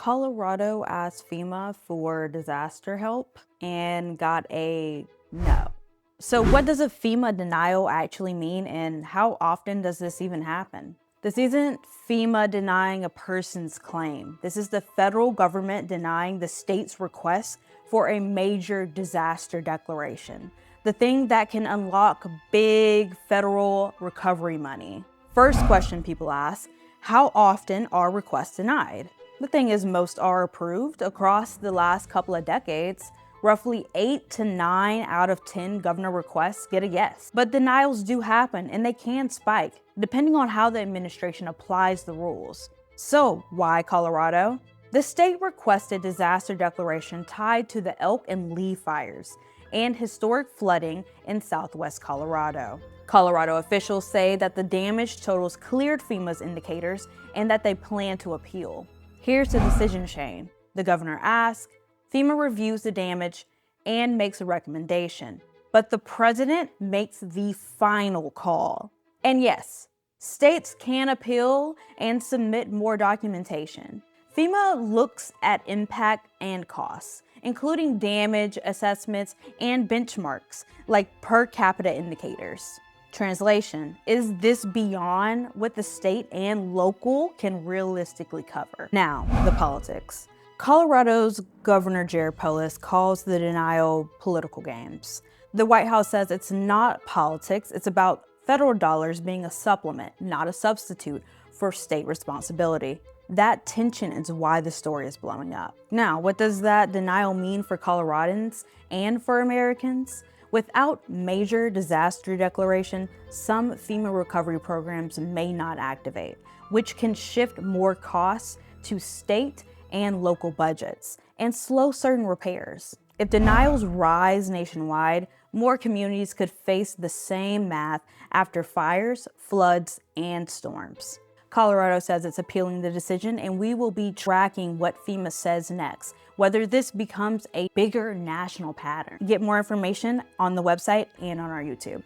Colorado asked FEMA for disaster help and got a no. So what does a FEMA denial actually mean, and how often does this even happen? This isn't FEMA denying a person's claim. This is the federal government denying the state's request for a major disaster declaration, the thing that can unlock big federal recovery money. First question people ask, how often are requests denied? The thing is, most are approved. Across the last couple of decades, roughly 8 to 9 out of 10 governor requests get a yes. But denials do happen, and they can spike, depending on how the administration applies the rules. So why Colorado? The state requested disaster declaration tied to the Elk and Lee fires and historic flooding in southwest Colorado. Colorado officials say that the damage totals cleared FEMA's indicators and that they plan to appeal. Here's the decision chain. The governor asks, FEMA reviews the damage and makes a recommendation, but the president makes the final call. And yes, states can appeal and submit more documentation. FEMA looks at impact and costs, including damage assessments and benchmarks like per capita indicators. Translation, is this beyond what the state and local can realistically cover? Now, the politics. Colorado's Governor Polis calls the denial political games. The White House says it's not politics, it's about federal dollars being a supplement, not a substitute for state responsibility. That tension is why the story is blowing up. Now, what does that denial mean for Coloradans and for Americans? Without major disaster declaration, some FEMA recovery programs may not activate, which can shift more costs to state and local budgets and slow certain repairs. If denials rise nationwide, more communities could face the same math after fires, floods, and storms. Colorado says it's appealing the decision, and we will be tracking what FEMA says next, whether this becomes a bigger national pattern. Get more information on the website and on our YouTube.